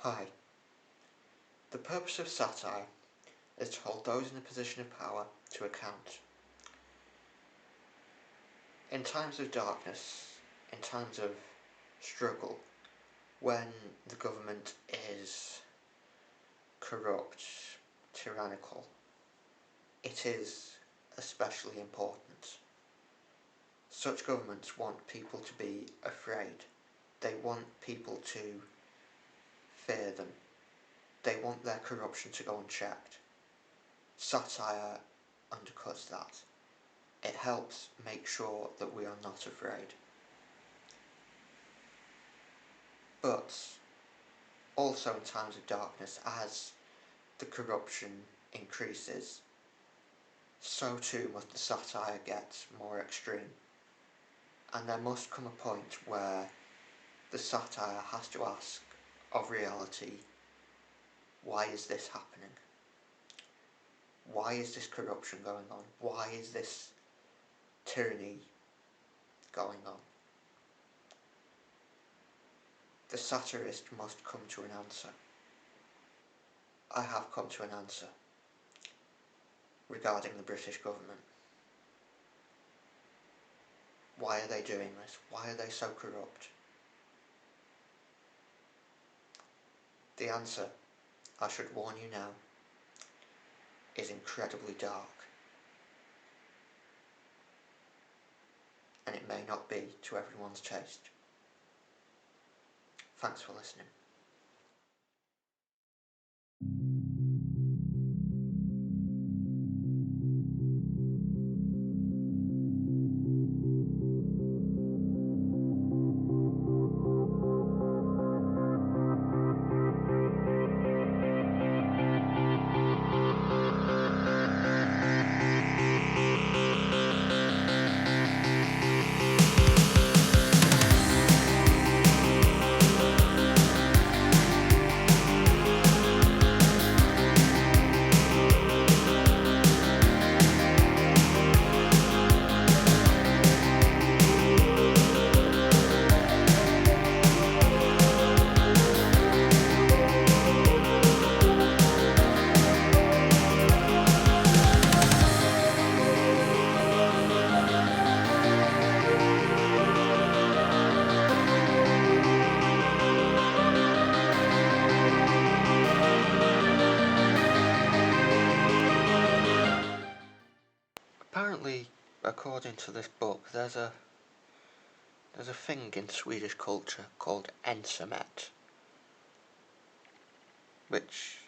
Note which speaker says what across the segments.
Speaker 1: Hi. The purpose of satire is to hold those in a position of power to account. In times of darkness, in times of struggle, when the government is corrupt, tyrannical, it is especially important. Such governments want people to be afraid. They want people to fear them. They want their corruption to go unchecked. Satire undercuts that. It helps make sure that we are not afraid. But also in times of darkness, as the corruption increases, so too must the satire get more extreme. And there must come a point where the satire has to ask of reality, why is this happening? Why is this corruption going on? Why is this tyranny going on? The satirist must come to an answer. I have come to an answer regarding the British government. Why are they doing this? Why are they so corrupt? The answer, I should warn you now, is incredibly dark. And it may not be to everyone's taste. Thanks for listening. Apparently, according to this book, there's a thing in Swedish culture called ensamhet, which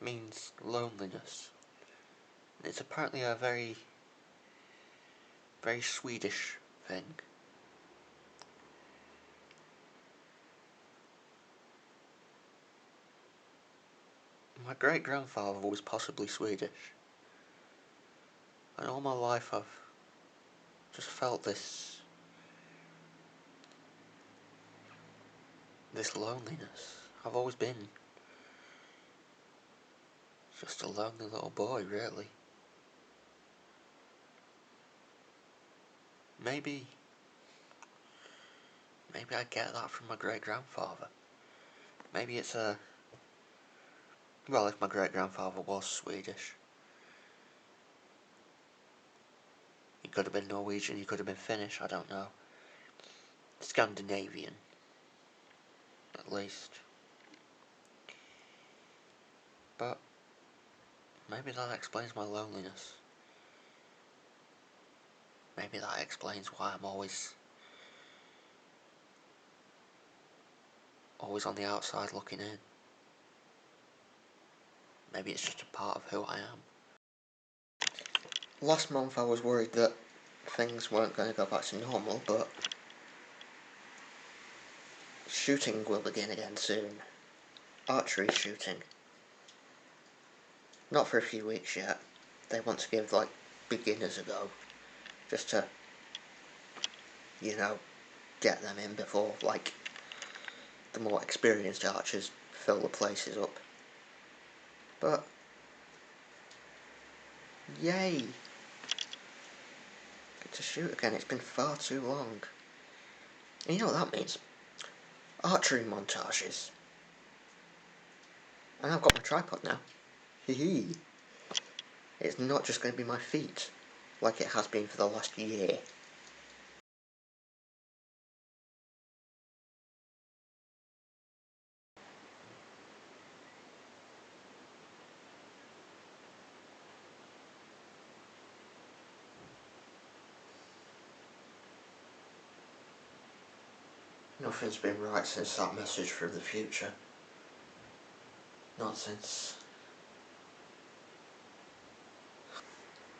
Speaker 1: means loneliness. It's apparently a very, very Swedish thing. My great-grandfather was possibly Swedish, and all my life I've just felt this loneliness. I've always been just a lonely little boy, really. Maybe I get that from my great-grandfather. Maybe it's well, if my great-grandfather was Swedish, he could have been Norwegian, he could have been Finnish, I don't know. Scandinavian, at least. But maybe that explains my loneliness. Maybe that explains why I'm always on the outside looking in. Maybe it's just a part of who I am. Last month I was worried that things weren't going to go back to normal, but shooting will begin again soon. Archery shooting. Not for a few weeks yet. They want to give, beginners a go. Just to, get them in before, the more experienced archers fill the places up. But, yay! Get to shoot again, it's been far too long. And you know what that means? Archery montages. And I've got my tripod now. Hee hee. It's not just going to be my feet, like it has been for the last year. Nothing's been right since that message from the future. Not since...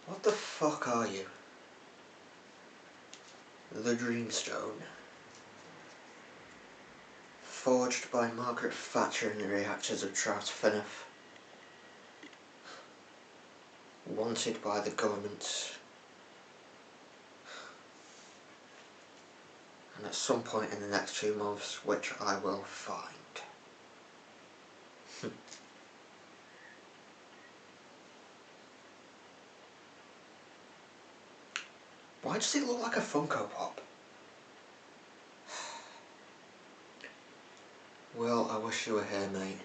Speaker 1: What the fuck are you? The Dreamstone. Forged by Margaret Thatcher in the reactors of Troutfenef. Wanted by the government. And at some point in the next 2 months, which I will find. Why does it look like a Funko Pop? Well, I wish you were here, mate.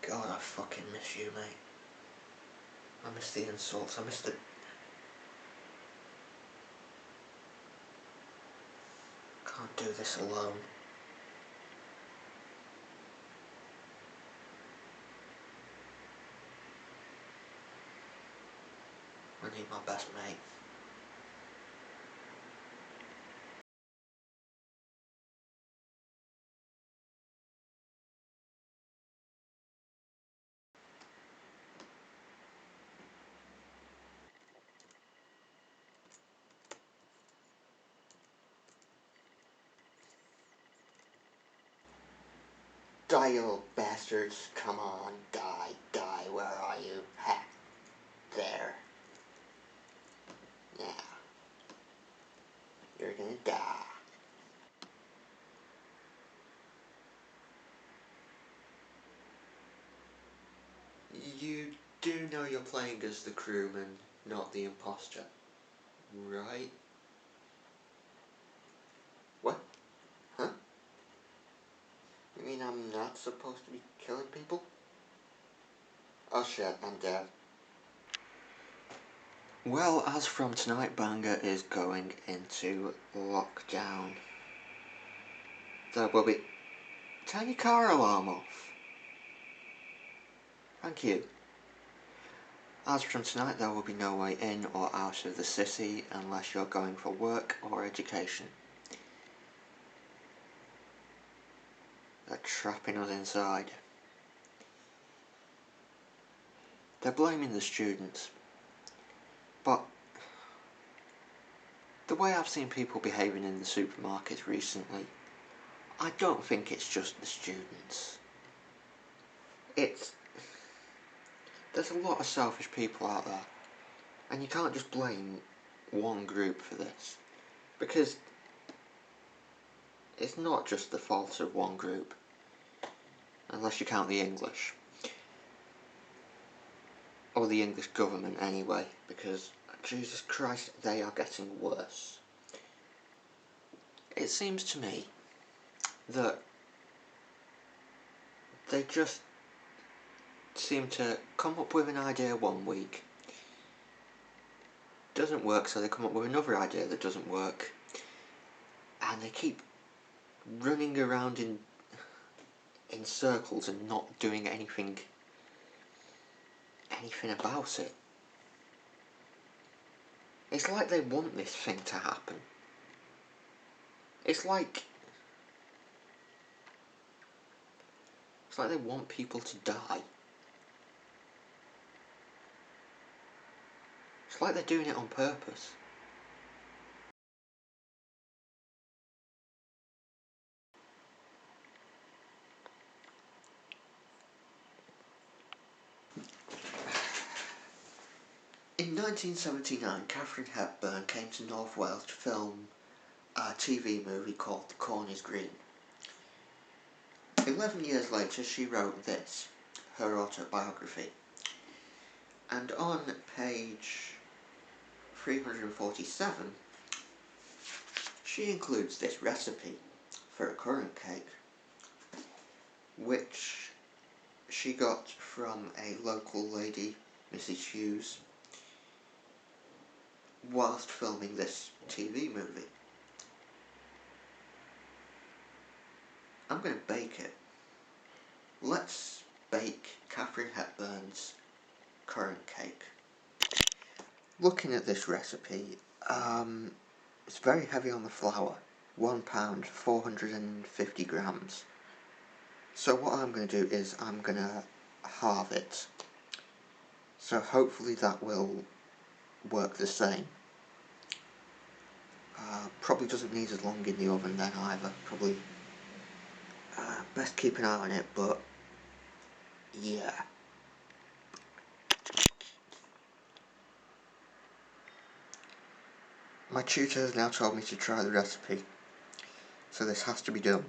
Speaker 1: God, I fucking miss you, mate. I miss the insults, I miss the... Can't do this alone. I need my best mate. Die, you little bastards. Come on, die, die. Where are you? Ha. There. Now. You're gonna die. You do know you're playing as the crewman, not the imposter, right? What? Huh? You mean I'm not supposed to be killing people? Oh shit, I'm dead. Well, as from tonight, Bangor is going into lockdown. There will be... Turn your car alarm off. Thank you. As from tonight, there will be no way in or out of the city unless you're going for work or education. They're trapping us inside. They're blaming the students. But the way I've seen people behaving in the supermarkets recently, I don't think it's just the students. There's a lot of selfish people out there, and you can't just blame one group for this, because it's not just the fault of one group, unless you count the English. Or the English government anyway, because, Jesus Christ, they are getting worse. It seems to me that they just seem to come up with an idea one week, doesn't work, so they come up with another idea that doesn't work, and they keep running around in circles and not doing anything about it. It's like they want this thing to happen. It's like they want people to die. It's like they're doing it on purpose. In 1979, Catherine Hepburn came to North Wales to film a TV movie called The Corn is Green. 11 years later, she wrote this, her autobiography. And on page 347, she includes this recipe for a currant cake. which she got from a local lady, Mrs. Hughes, whilst filming this TV movie. I'm going to bake it. Let's bake Katharine Hepburn's currant cake. Looking at this recipe, it's very heavy on the flour. 1 pound, 450 grams. So what I'm going to do is I'm going to halve it. So hopefully that will work the same. Probably doesn't need as long in the oven then either. Probably best keep an eye on it, but yeah. My tutor has now told me to try the recipe, so this has to be done.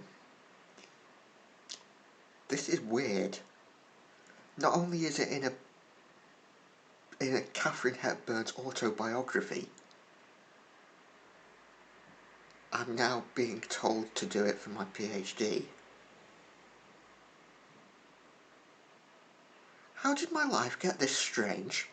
Speaker 1: This is weird. Not only is it in a Katharine Hepburn's autobiography, I'm now being told to do it for my PhD. How did my life get this strange?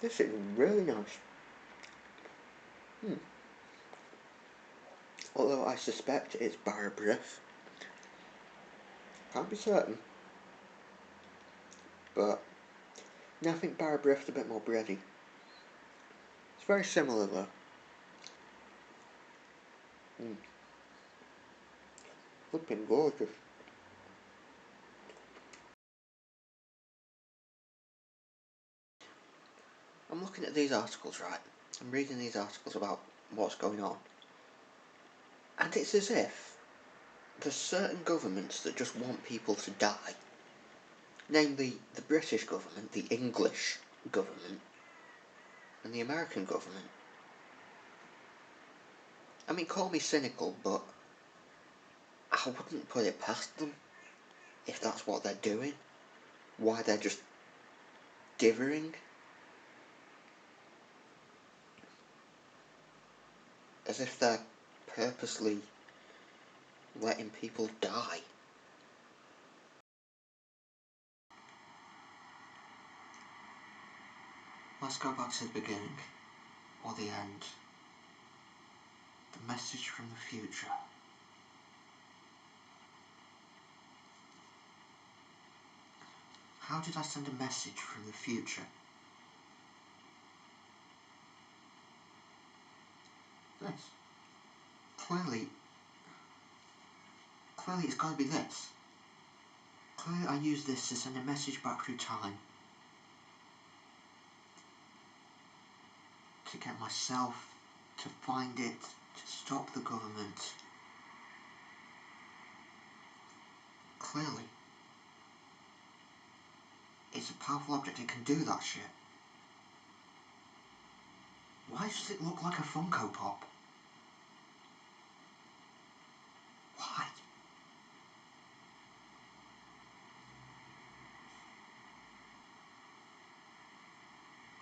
Speaker 1: This is really nice. Although I suspect it's Barbariff. Can't be certain. But no, I think Barbariff's a bit more bready. It's very similar though. Flipping gorgeous. I'm looking at these articles, right? I'm reading these articles about what's going on. And it's as if there's certain governments that just want people to die. Namely, the British government, the English government, and the American government. I mean, call me cynical, but I wouldn't put it past them if that's what they're doing. Why they're just dithering. As if they're purposely letting people die. Let's go back to the beginning, or the end. The message from the future. How did I send a message from the future? This. Clearly it's got to be this. Clearly I use this to send a message back through time. To get myself to find it, to stop the government. Clearly. It's a powerful object, it can do that shit. Why does it look like a Funko Pop? Why?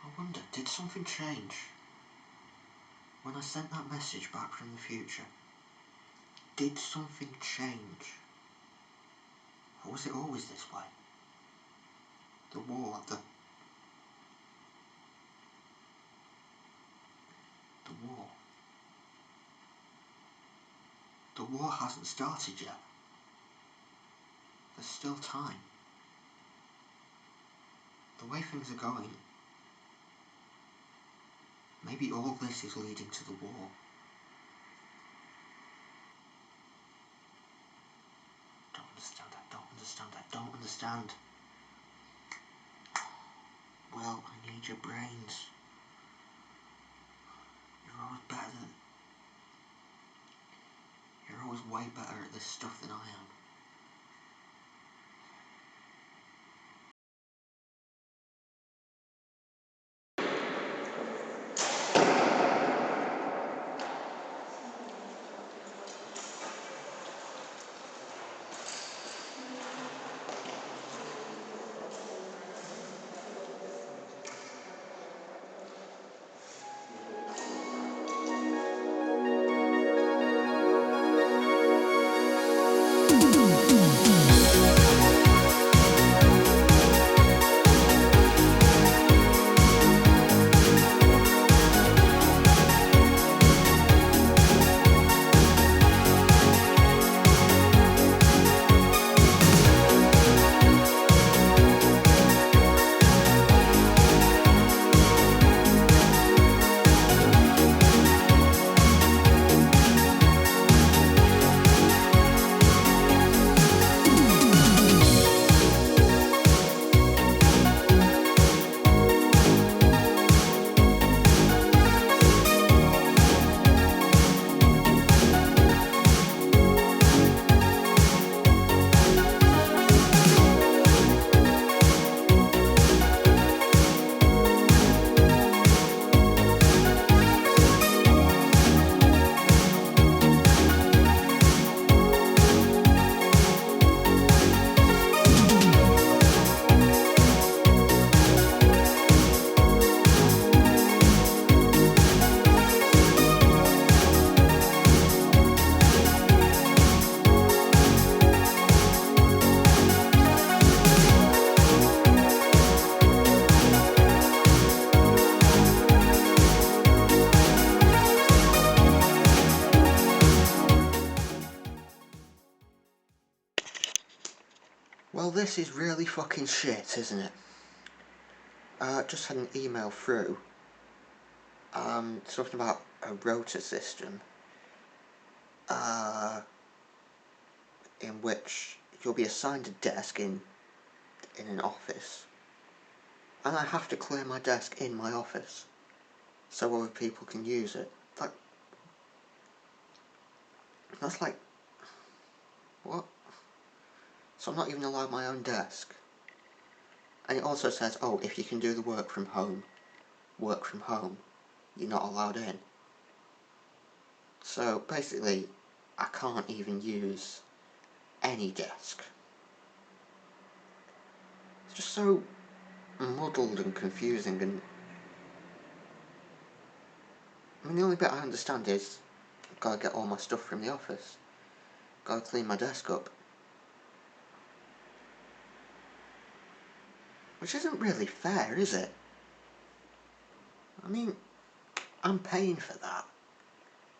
Speaker 1: I wonder, did something change when I sent that message back from the future? Did something change? Or was it always this way? The war, the war. The war hasn't started yet. There's still time. The way things are going, maybe all this is leading to the war. Don't understand, I don't understand. Well, I need your brains. You're was way better at this stuff than I am. Well, this is really fucking shit, isn't it? Just had an email through, talking about a rota system, in which you'll be assigned a desk in an office, and I have to clear my desk in my office, so other people can use it. That's like, what? So I'm not even allowed my own desk. And it also says, oh, if you can do the work from home, you're not allowed in. So basically, I can't even use any desk. It's just so muddled and confusing, and I mean, the only bit I understand is I've got to get all my stuff from the office, got to clean my desk up, which isn't really fair, is it? I mean, I'm paying for that.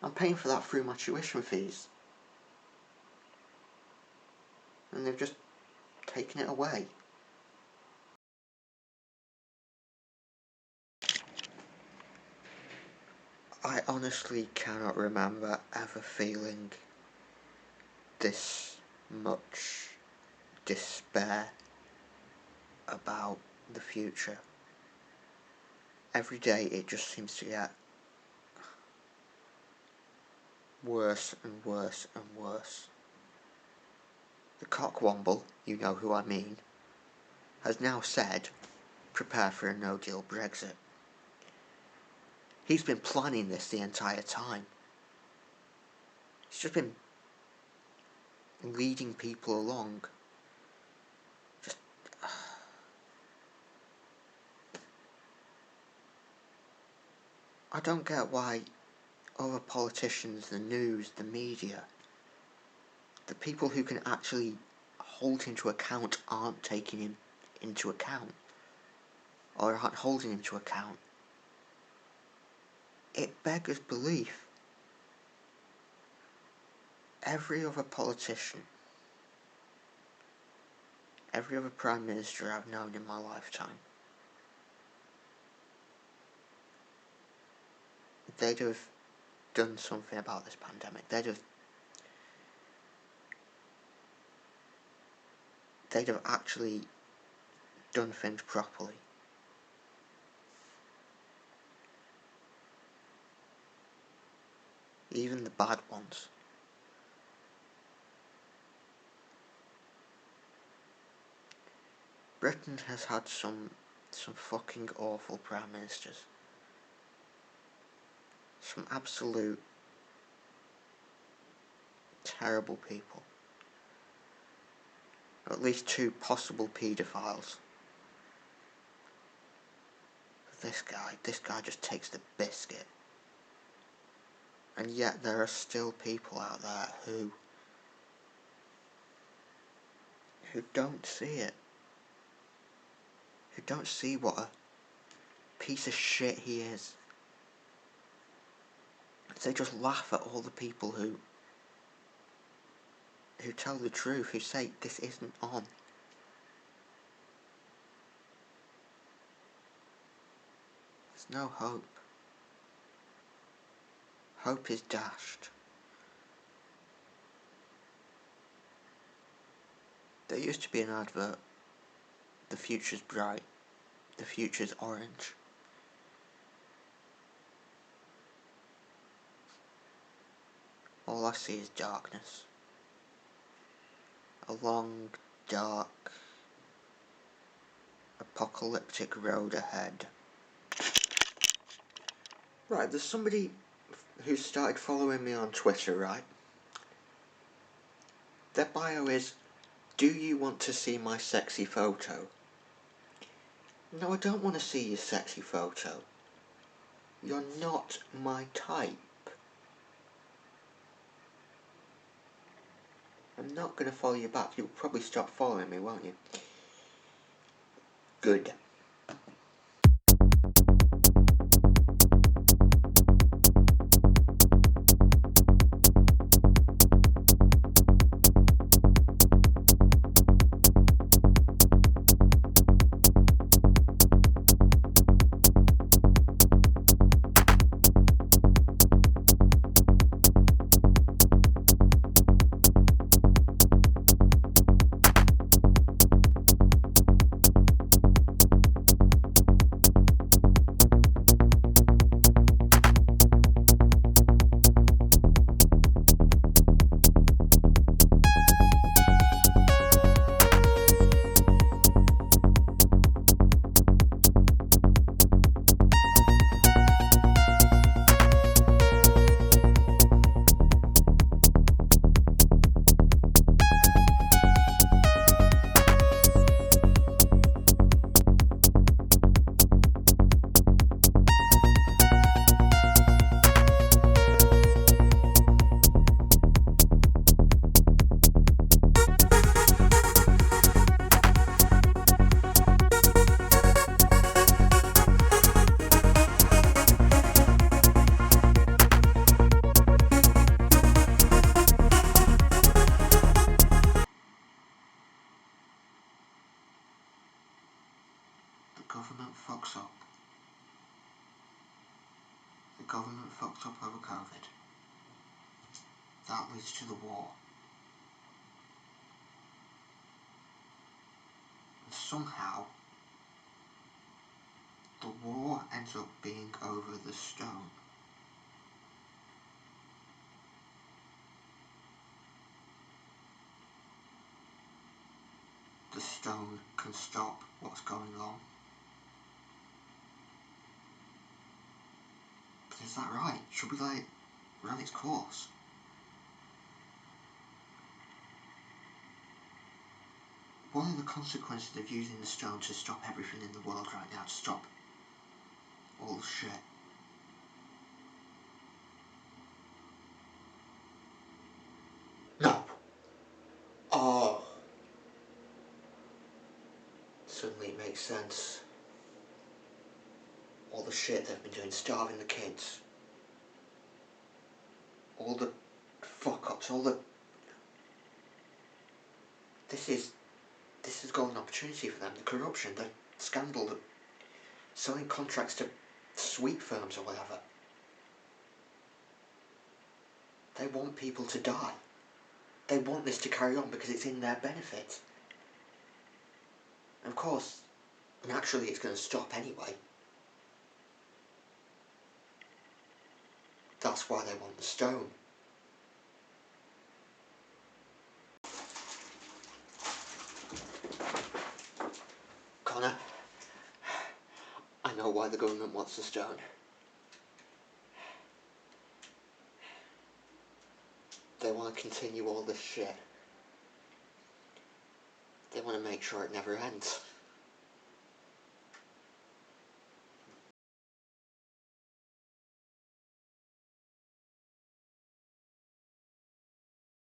Speaker 1: I'm paying for that through my tuition fees, and they've just taken it away. I honestly cannot remember ever feeling this much despair about the future. Every day it just seems to get worse and worse and worse. The cockwomble, you know who I mean, has now said, prepare for a no-deal Brexit. He's been planning this the entire time. He's just been leading people along. I don't get why other politicians, the news, the media, the people who can actually hold him to account aren't taking him into account, or aren't holding him to account. It beggars belief. Every other politician, every other Prime Minister I've known in my lifetime, they'd have done something about this pandemic. They'd have actually done things properly. Even the bad ones. Britain has had some fucking awful prime ministers. Some absolute terrible people. At least 2 possible paedophiles. This guy just takes the biscuit. And yet there are still people out there who don't see it. Who don't see what a piece of shit he is. They just laugh at all the people who tell the truth, who say this isn't on. There's no hope. Hope is dashed. There used to be an advert. The future's bright. The future's orange. All I see is darkness. A long, dark, apocalyptic road ahead. Right, there's somebody who started following me on Twitter, right? Their bio is, "Do you want to see my sexy photo?" No, I don't want to see your sexy photo. You're not my type. I'm not going to follow you back. You'll probably stop following me, won't you? Good. Government fucks up. The government fucked up over COVID. That leads to the war. And somehow, the war ends up being over the stone. The stone can stop what's going on. But is that right? Should we let it run its course? What are the consequences of using the stone to stop everything in the world right now? To stop all the shit? No! Oh! Suddenly it makes sense. All the shit they've been doing, starving the kids. All the fuck-ups, all the... This is golden opportunity for them. The corruption, the scandal, the selling contracts to sweet firms or whatever. They want people to die. They want this to carry on because it's in their benefit. And of course, naturally it's going to stop anyway. That's why they want the stone. know why the government wants the stone. They want to continue all this shit. They want to make sure it never ends.